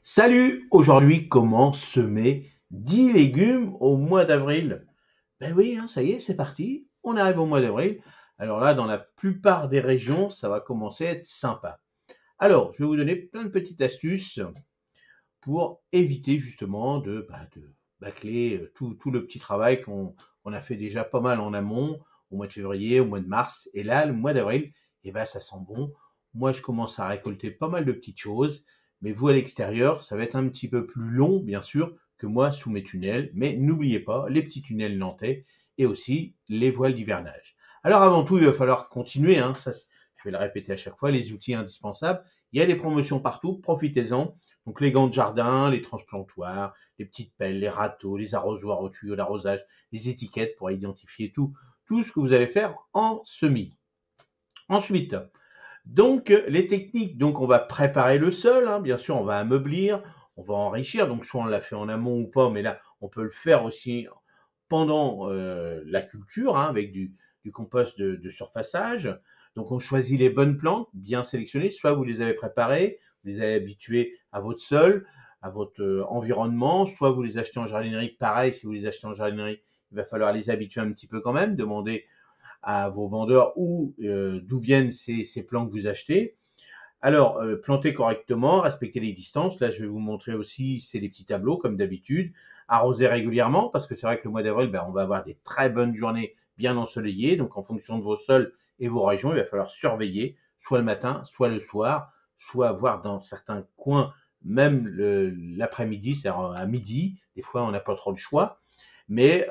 Salut! Aujourd'hui, comment semer 10 légumes au mois d'avril? Ben oui, hein, ça y est, c'est parti. On arrive au mois d'avril. Alors là, dans la plupart des régions, ça va commencer à être sympa. Alors, je vais vous donner plein de petites astuces pour éviter justement de bâcler tout le petit travail qu'on a fait déjà pas mal en amont, au mois de février, au mois de mars. Et là, le mois d'avril, eh ben, ça sent bon. Moi, je commence à récolter pas mal de petites choses. Mais vous, à l'extérieur, ça va être un petit peu plus long, bien sûr, que moi sous mes tunnels. Mais n'oubliez pas les petits tunnels nantais et aussi les voiles d'hivernage. Alors, avant tout, il va falloir continuer, hein, ça, je vais le répéter à chaque fois, les outils indispensables. Il y a des promotions partout, profitez-en. Donc les gants de jardin, les transplantoirs, les petites pelles, les râteaux, les arrosoirs au tuyau d'arrosage, les étiquettes pour identifier tout ce que vous allez faire en semis. Ensuite, donc les techniques, donc on va préparer le sol, hein, bien sûr on va ameublir, on va enrichir, donc soit on l'a fait en amont ou pas, mais là on peut le faire aussi pendant la culture, hein, avec du compost de surfaçage. Donc on choisit les bonnes plantes, bien sélectionnées, soit vous les avez préparées, vous les avez habituées à votre sol, à votre environnement, soit vous les achetez en jardinerie. Pareil, si vous les achetez en jardinerie, il va falloir les habituer un petit peu quand même, demander à vos vendeurs où d'où viennent ces plants que vous achetez. Alors, planter correctement, respecter les distances. Là, je vais vous montrer aussi, c'est les petits tableaux, comme d'habitude. Arroser régulièrement, parce que c'est vrai que le mois d'avril, ben, on va avoir des très bonnes journées bien ensoleillées. Donc, en fonction de vos sols et vos régions, il va falloir surveiller, soit le matin, soit le soir, soit voir dans certains coins, même l'après-midi, c'est-à-dire à midi. Des fois, on n'a pas trop le choix. Mais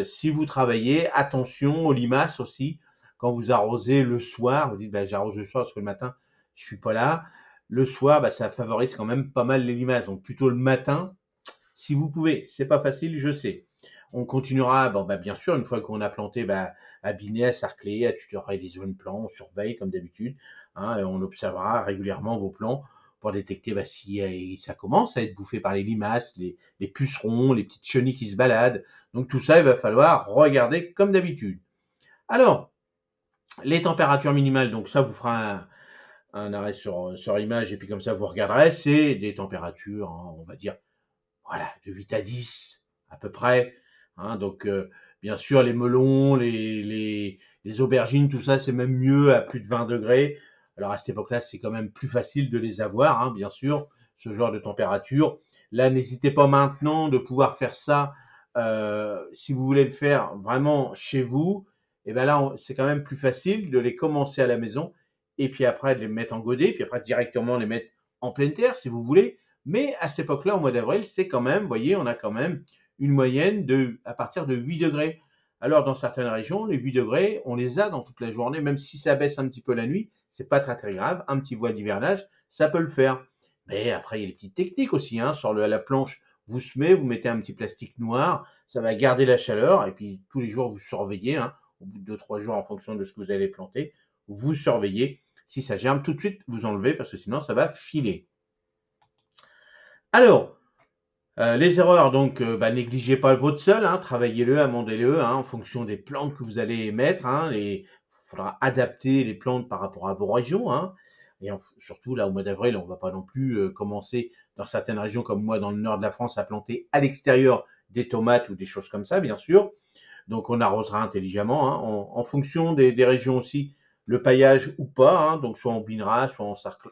si vous travaillez, attention aux limaces aussi. Quand vous arrosez le soir, vous dites ben, j'arrose le soir parce que le matin, je suis pas là. Le soir, bah, ça favorise quand même pas mal les limaces. Donc plutôt le matin, si vous pouvez. C'est pas facile, je sais. On continuera, bon, bah, bien sûr, une fois qu'on a planté, bah, à biner, à sarcler, à tutorer les zones plants, on surveille comme d'habitude, hein, et on observera régulièrement vos plants pour détecter bah, si ça commence à être bouffé par les limaces, les pucerons, les petites chenilles qui se baladent. Donc tout ça, il va falloir regarder comme d'habitude. Alors, les températures minimales, donc ça vous fera un arrêt sur image et puis comme ça vous regarderez, c'est des températures, hein, on va dire, voilà, de 8 à 10 à peu près. Hein, donc bien sûr les melons, les aubergines, tout ça c'est même mieux à plus de 20 degrés. Alors à cette époque-là c'est quand même plus facile de les avoir, hein, bien sûr, ce genre de température. Là n'hésitez pas maintenant de pouvoir faire ça si vous voulez le faire vraiment chez vous. Et ben là c'est quand même plus facile de les commencer à la maison et puis après de les mettre en godet, puis après directement les mettre en pleine terre si vous voulez. Mais à cette époque-là, au mois d'avril, c'est quand même, vous voyez, on a quand même une moyenne à partir de 8 degrés. Alors, dans certaines régions, les 8 degrés, on les a dans toute la journée, même si ça baisse un petit peu la nuit, c'est pas très très grave. Un petit voile d'hivernage, ça peut le faire. Mais après, il y a les petites techniques aussi, hein. Sur la planche, vous semez, vous mettez un petit plastique noir, ça va garder la chaleur, et puis tous les jours, vous surveillez, hein, au bout de 2-3 jours, en fonction de ce que vous allez planter, vous surveillez. Si ça germe, tout de suite, vous enlevez, parce que sinon, ça va filer. Alors, les erreurs, donc, bah, négligez pas votre sol, hein, travaillez-le, amendez-le, hein, en fonction des plantes que vous allez mettre. Hein, il faudra adapter les plantes par rapport à vos régions. Hein, et surtout, là, au mois d'avril, on ne va pas non plus commencer, dans certaines régions comme moi, dans le nord de la France, à planter à l'extérieur des tomates ou des choses comme ça, bien sûr. Donc, on arrosera intelligemment, hein, en fonction des régions aussi, le paillage ou pas. Hein, donc, soit on binera, soit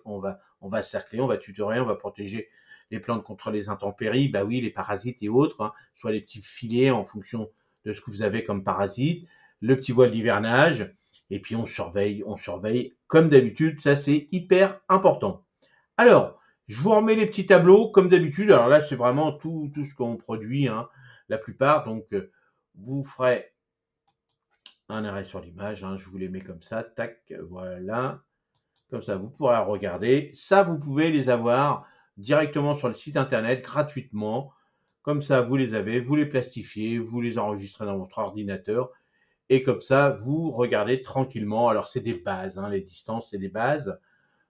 on va cercler, on va tutorer, on va protéger les plantes contre les intempéries, bah oui, les parasites et autres, hein, soit les petits filets en fonction de ce que vous avez comme parasites, le petit voile d'hivernage, et puis on surveille comme d'habitude, ça c'est hyper important. Alors, je vous remets les petits tableaux comme d'habitude, alors là c'est vraiment tout ce qu'on produit, hein, la plupart, donc vous ferez un arrêt sur l'image, hein, je vous les mets comme ça, tac, voilà, comme ça, vous pourrez regarder. Ça, vous pouvez les avoir directement sur le site internet gratuitement. Comme ça, vous les avez, vous les plastifiez, vous les enregistrez dans votre ordinateur. Et comme ça, vous regardez tranquillement. Alors, c'est des bases, hein, les distances, c'est des bases.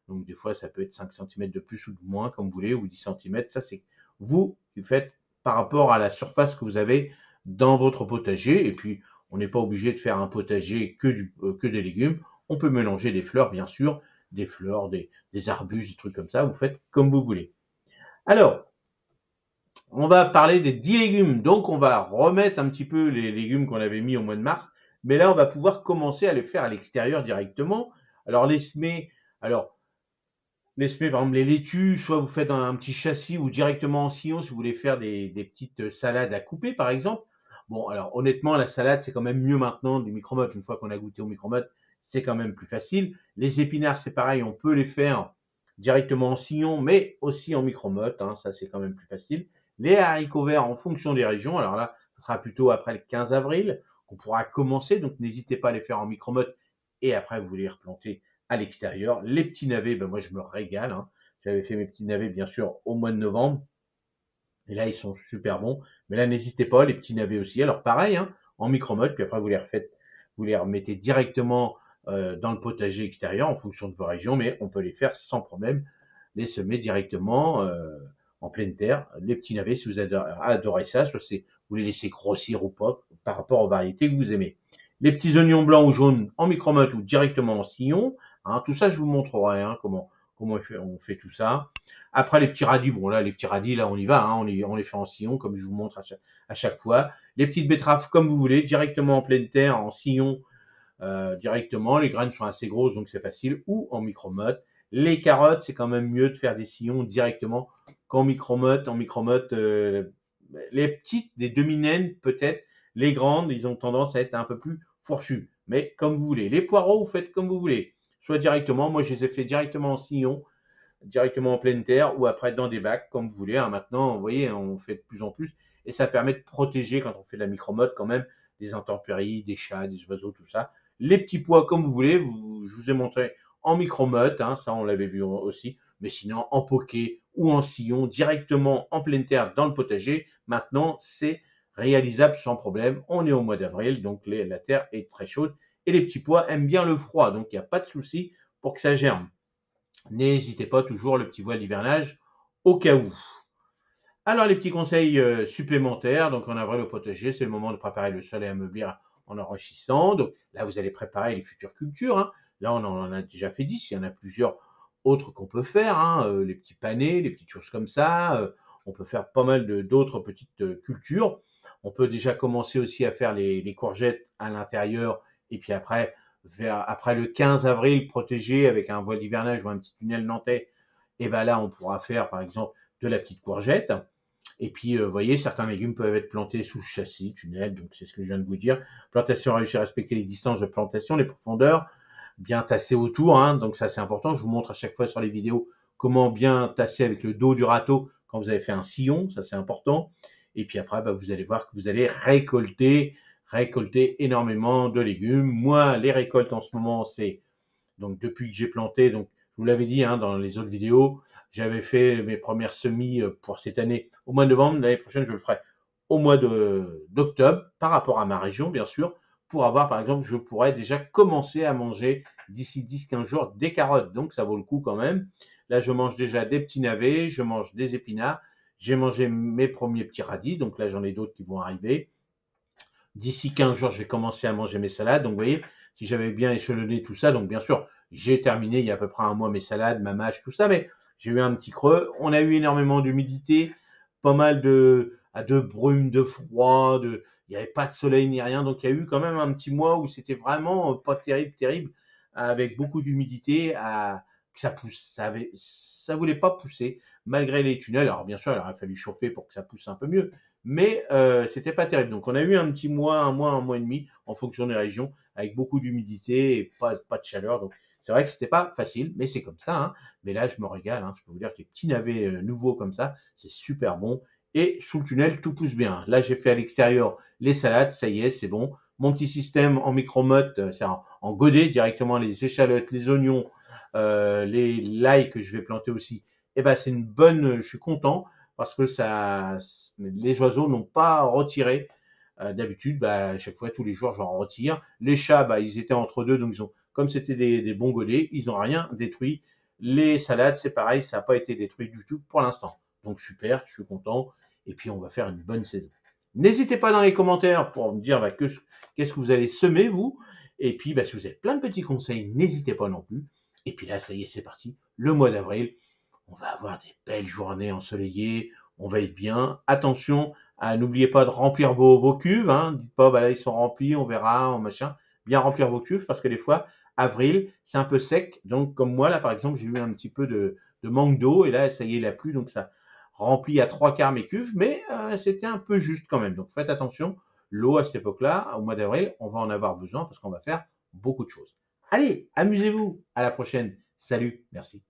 Donc, des fois, ça peut être 5 cm de plus ou de moins, comme vous voulez, ou 10 cm. Ça, c'est vous qui faites par rapport à la surface que vous avez dans votre potager. Et puis, on n'est pas obligé de faire un potager que des légumes. On peut mélanger des fleurs, bien sûr, des fleurs, des arbustes, des trucs comme ça. Vous faites comme vous voulez. Alors, on va parler des 10 légumes. Donc, on va remettre un petit peu les légumes qu'on avait mis au mois de mars. Mais là, on va pouvoir commencer à les faire à l'extérieur directement. Alors, les semer, par exemple, les laitues, soit vous faites un petit châssis ou directement en sillon si vous voulez faire des petites salades à couper, par exemple. Bon, alors honnêtement, la salade, c'est quand même mieux maintenant du micro-mode. Une fois qu'on a goûté au micro-mode, c'est quand même plus facile. Les épinards, c'est pareil, on peut les faire directement en sillon, mais aussi en micro-mode. Hein, ça, c'est quand même plus facile. Les haricots verts, en fonction des régions. Alors là, ce sera plutôt après le 15 avril qu'on pourra commencer. Donc, n'hésitez pas à les faire en micro-mode et après, vous les replanter à l'extérieur. Les petits navets, ben moi je me régale. Hein. J'avais fait mes petits navets bien sûr au mois de novembre. Et là, ils sont super bons. Mais là, n'hésitez pas, les petits navets aussi. Alors pareil, hein, en micro-mode, puis après vous les remettez directement dans le potager extérieur en fonction de vos régions, mais on peut les faire sans problème, les semer directement en pleine terre. Les petits navets, si vous adorez ça, soit vous les laissez grossir ou pas par rapport aux variétés que vous aimez. Les petits oignons blancs ou jaunes en micro-mode ou directement en sillon. Hein, tout ça, je vous montrerai hein, comment on fait tout ça. Après, les petits radis, bon là, les petits radis, là, on y va, hein, on les fait en sillon, comme je vous montre à chaque fois. Les petites betteraves, comme vous voulez, directement en pleine terre, en sillon, directement. Les graines sont assez grosses, donc c'est facile, ou en micro-motte. Les carottes, c'est quand même mieux de faire des sillons directement qu'en micro-motte. En micro-motte, les petites, des demi-naines, peut-être. Les grandes, ils ont tendance à être un peu plus fourchues. Mais comme vous voulez. Les poireaux, vous faites comme vous voulez. Soit directement, moi je les ai fait directement en sillon, directement en pleine terre ou après dans des bacs, comme vous voulez. Hein. Maintenant, vous voyez, on fait de plus en plus et ça permet de protéger quand on fait de la micro-mode quand même des intempéries, des chats, des oiseaux, tout ça. Les petits pois, comme vous voulez, je vous ai montré en micro-mode, hein, ça on l'avait vu aussi, mais sinon en poké ou en sillon, directement en pleine terre dans le potager. Maintenant, c'est réalisable sans problème. On est au mois d'avril, donc la terre est très chaude et les petits pois aiment bien le froid, donc il n'y a pas de souci pour que ça germe. N'hésitez pas toujours le petit voile d'hivernage au cas où. Alors les petits conseils supplémentaires, donc en avril au potager, c'est le moment de préparer le sol et ameublir en enrichissant. Donc là, vous allez préparer les futures cultures. Hein. Là, on en a déjà fait 10, il y en a plusieurs autres qu'on peut faire. Hein. Les petits panais, les petites choses comme ça. On peut faire pas mal d'autres petites cultures. On peut déjà commencer aussi à faire les courgettes à l'intérieur et puis après le 15 avril, protégé avec un voile d'hivernage ou un petit tunnel nantais, et ben là, on pourra faire par exemple de la petite courgette. Et puis, vous voyez, certains légumes peuvent être plantés sous châssis, tunnel, donc c'est ce que je viens de vous dire. Plantation, réussir à respecter les distances de plantation, les profondeurs, bien tasser autour, hein, donc ça c'est important. Je vous montre à chaque fois sur les vidéos comment bien tasser avec le dos du râteau quand vous avez fait un sillon, ça c'est important. Et puis après, bah, vous allez voir que vous allez récolter énormément de légumes. Moi, les récoltes en ce moment, c'est donc depuis que j'ai planté, donc je vous l'avais dit hein, dans les autres vidéos, j'avais fait mes premières semis pour cette année au mois de novembre. L'année prochaine, je le ferai au mois d'octobre, par rapport à ma région, bien sûr, pour avoir, par exemple, je pourrais déjà commencer à manger d'ici 10-15 jours des carottes. Donc, ça vaut le coup quand même. Là, je mange déjà des petits navets, je mange des épinards, j'ai mangé mes premiers petits radis, donc là, j'en ai d'autres qui vont arriver. D'ici 15 jours, je vais commencer à manger mes salades. Donc, vous voyez, si j'avais bien échelonné tout ça, donc bien sûr, j'ai terminé il y a à peu près un mois mes salades, ma mâche, tout ça, mais j'ai eu un petit creux. On a eu énormément d'humidité, pas mal de brume, de froid, il n'y avait pas de soleil ni rien. Donc, il y a eu quand même un petit mois où c'était vraiment pas terrible, avec beaucoup d'humidité, que ça pousse. Ça voulait pas pousser, malgré les tunnels. Alors, bien sûr, il aurait fallu chauffer pour que ça pousse un peu mieux, mais c'était pas terrible. Donc on a eu un petit mois, un mois et demi, en fonction des régions, avec beaucoup d'humidité et pas de chaleur. Donc c'est vrai que c'était pas facile, mais c'est comme ça. Hein. Mais là, je me régale. Hein. Je peux vous dire que les petits navets nouveaux comme ça, c'est super bon. Et sous le tunnel, tout pousse bien. Là, j'ai fait à l'extérieur les salades, ça y est, c'est bon. Mon petit système en micro-motte, c'est en godet directement les échalotes, les oignons, l'ail que je vais planter aussi. Et ben c'est une bonne, je suis content parce que les oiseaux n'ont pas retiré. D'habitude, bah, à chaque fois, tous les jours, j'en retire. Les chats, bah, ils étaient entre deux, donc comme c'était des bons godets, ils n'ont rien détruit. Les salades, c'est pareil, ça n'a pas été détruit du tout pour l'instant. Donc super, je suis content. Et puis on va faire une bonne saison. N'hésitez pas dans les commentaires pour me dire bah, qu'est-ce que vous allez semer, vous. Et puis, bah, si vous avez plein de petits conseils, n'hésitez pas non plus. Et puis là, ça y est, c'est parti. Le mois d'avril, on va avoir des belles journées ensoleillées, on va être bien. Attention, n'oubliez pas de remplir vos cuves, hein. Dites pas, bah là, ils sont remplis, on verra, machin. Bien remplir vos cuves parce que des fois, avril, c'est un peu sec. Donc, comme moi, là, par exemple, j'ai eu un petit peu de manque d'eau et là, ça y est, il a plu. Donc, ça remplit à 3 quarts mes cuves, mais c'était un peu juste quand même. Donc, faites attention. L'eau à cette époque-là, au mois d'avril, on va en avoir besoin parce qu'on va faire beaucoup de choses. Allez, amusez-vous. À la prochaine. Salut. Merci.